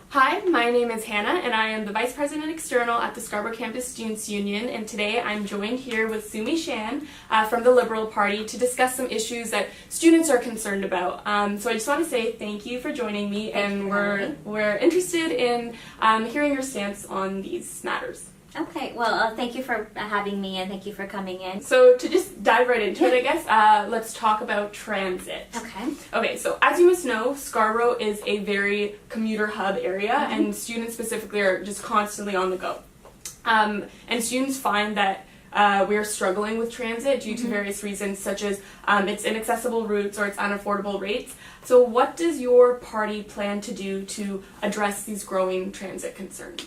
Hi, my name is Hannah, and I am the Vice President External at the Scarborough Campus Students Union, and today I'm joined here with Sumi Shan from the Liberal Party to discuss some issues that students are concerned about. So I just want to say thank you for joining me, and we're interested in hearing your stance on these matters. Okay, well, thank you for having me and thank you for coming in. So to just dive right into it, I guess, let's talk about transit. Okay, so as you must know, Scarborough is a very commuter hub area, and students specifically are just constantly on the go. And students find that we are struggling with transit due to various reasons, such as its inaccessible routes or its unaffordable rates. So what does your party plan to do to address these growing transit concerns?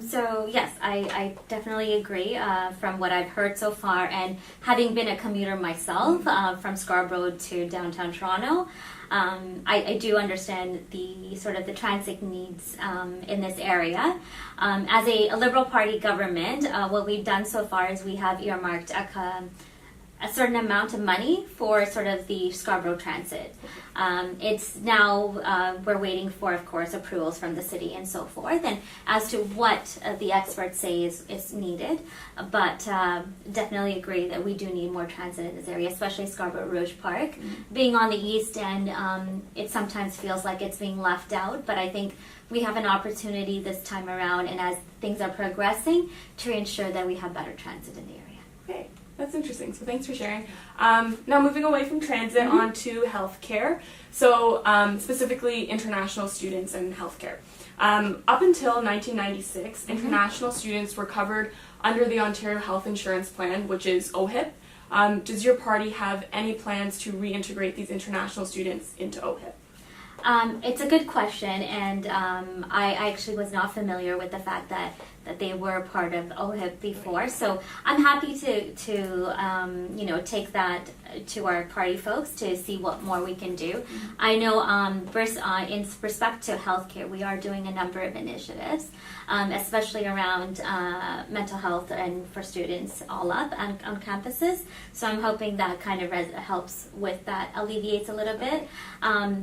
So yes, I definitely agree from what I've heard so far, and having been a commuter myself from Scarborough to downtown Toronto, I do understand the transit needs in this area. As a Liberal Party government, what we've done so far is we have earmarked a certain amount of money for sort of the Scarborough Transit. It's now, we're waiting for, of course, approvals from the city and so forth, and as to what the experts say is needed, but definitely agree that we do need more transit in this area, especially Scarborough-Rouge Park. Being on the east end, it sometimes feels like it's being left out, but I think we have an opportunity this time around, and as things are progressing, to ensure that we have better transit in the area. Okay. That's interesting, so thanks for sharing. Now moving away from transit on to healthcare, so specifically international students and healthcare. Up until 1996, international students were covered under the Ontario Health Insurance Plan, which is OHIP. Does your party have any plans to reintegrate these international students into OHIP? It's a good question, and I actually was not familiar with the fact that they were part of OHIP before. So I'm happy to take that to our party folks to see what more we can do. I know in respect to healthcare, we are doing a number of initiatives, especially around mental health and for students all up on campuses. So I'm hoping that kind of helps with that, alleviates a little bit.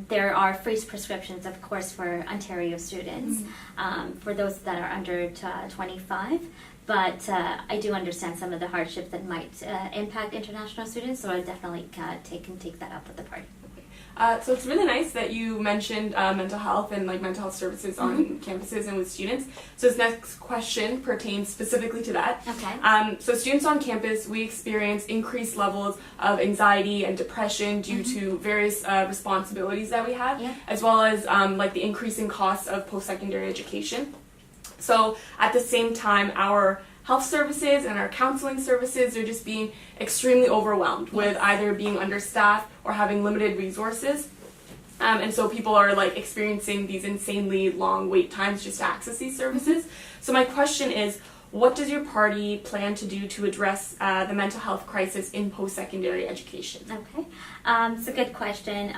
There are free prescriptions, of course, for Ontario students, for those that are under 25. But I do understand some of the hardships that might impact international students, so I'll definitely take that up with the party. So it's really nice that you mentioned mental health and mental health services on campuses and with students. So this next question pertains specifically to that. Okay. So students on campus, we experience increased levels of anxiety and depression due to various responsibilities that we have, as well as the increasing costs of post-secondary education. So at the same time, our health services and our counseling services are just being extremely overwhelmed with either being understaffed or having limited resources. And so people are experiencing these insanely long wait times just to access these services. So my question is, what does your party plan to do to address the mental health crisis in post-secondary education? Okay, it's a good question.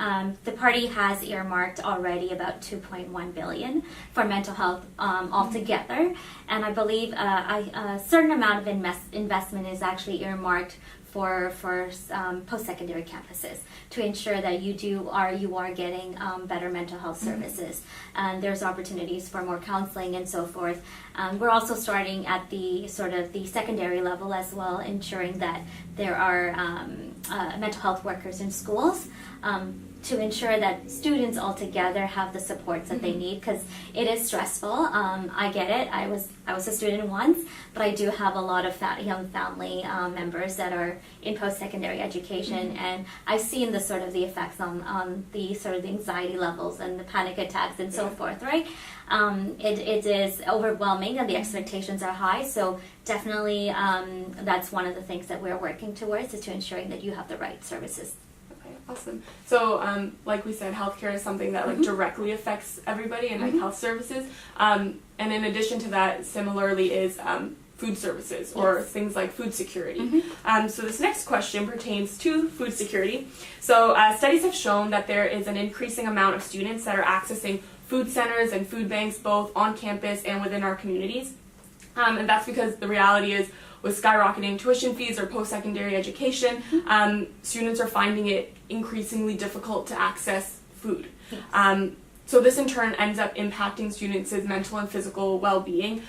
The party has earmarked already about $2.1 billion for mental health altogether, and I believe a certain amount of investment is actually earmarked for post-secondary campuses to ensure that you are getting better mental health services, and there's opportunities for more counseling and so forth. We're also starting at the secondary level as well, ensuring that there are mental health workers in schools to ensure that students altogether have the supports that they need, because it is stressful. I get it. I was a student once, but I do have a lot of young family members that are in post-secondary education, and I've seen the effects on the anxiety levels and the panic attacks and so forth. Right? It is overwhelming, and the expectations are high. So definitely, that's one of the things that we're working towards, is to ensuring that you have the right services. Awesome. So, like we said, healthcare is something that directly affects everybody, and health services. And in addition to that, similarly is food services or things like food security. So this next question pertains to food security. So studies have shown that there is an increasing amount of students that are accessing food centers and food banks both on campus and within our communities. And that's because the reality is, with skyrocketing tuition fees or post-secondary education, students are finding it increasingly difficult to access food. So this in turn ends up impacting students' mental and physical well-being.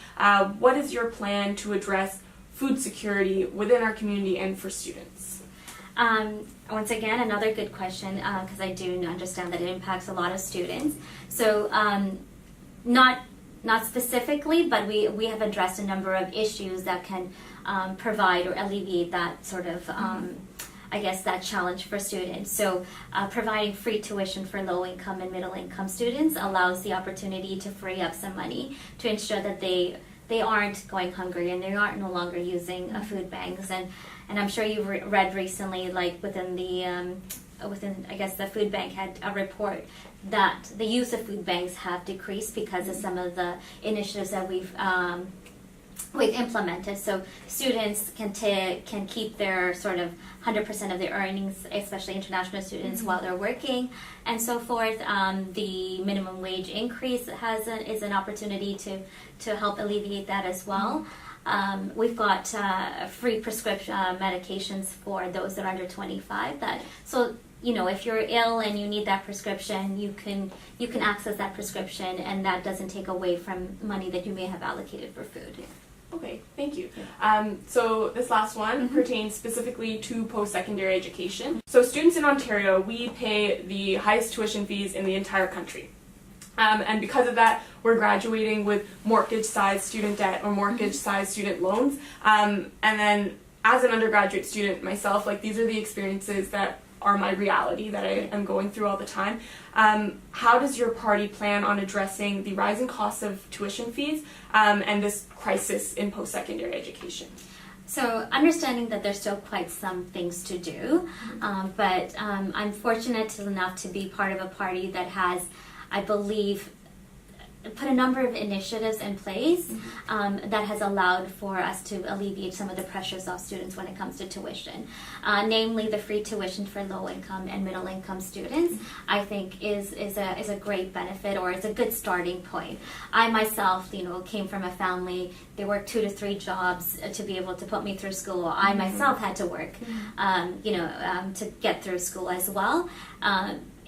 What is your plan to address food security within our community and for students? Once again, another good question, because I do understand that it impacts a lot of students. So not specifically, but we have addressed a number of issues that can provide or alleviate that sort of I guess that challenge for students. So providing free tuition for low-income and middle-income students allows the opportunity to free up some money to ensure that they aren't going hungry and they aren't no longer using food banks. And I'm sure you've read recently, like within I guess the food bank had a report that the use of food banks have decreased because of some of the initiatives that we've implemented. So students can keep their sort of 100% of their earnings, especially international students, while they're working and so forth. The minimum wage increase is an opportunity to help alleviate that as well. We've got free prescription medications for those that are under 25. So if you're ill and you need that prescription, you can access that prescription, and that doesn't take away from money that you may have allocated for food. Okay, thank you. So this last one pertains specifically to post-secondary education. So students in Ontario, we pay the highest tuition fees in the entire country. And because of that, we're graduating with mortgage-sized student debt or mortgage-sized student loans. And then as an undergraduate student myself, like these are the experiences that are my reality that I am going through all the time. How does your party plan on addressing the rising costs of tuition fees and this crisis in post-secondary education? So understanding that there's still quite some things to do, but I'm fortunate enough to be part of a party that has, I believe, put a number of initiatives in place that has allowed for us to alleviate some of the pressures of students when it comes to tuition. Namely, the free tuition for low-income and middle-income students, I think is a great benefit, or it's a good starting point. I myself, came from a family, they worked 2 to 3 jobs to be able to put me through school. I myself had to work, to get through school as well.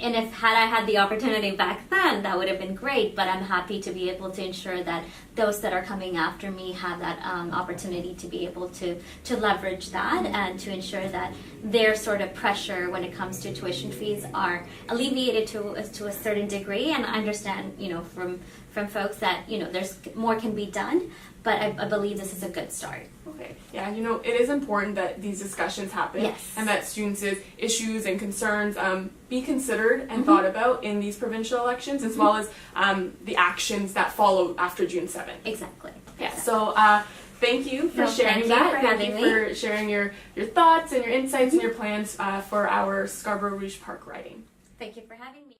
And had I had the opportunity back then, that would have been great, but I'm happy to be able to ensure that those that are coming after me have that opportunity to be able to leverage that and to ensure that their sort of pressure when it comes to tuition fees are alleviated to a certain degree. And I understand, from folks that, there's more can be done, but I believe this is a good start. Okay. Yeah, it is important that these discussions happen. Yes. And that students' issues and concerns be considered and thought about in these provincial elections, as well as the actions that follow after June 7th. Exactly. Yeah. So thank you for sharing Thank you for sharing your thoughts and your insights and your plans for our Scarborough-Rouge Park riding. Thank you for having me.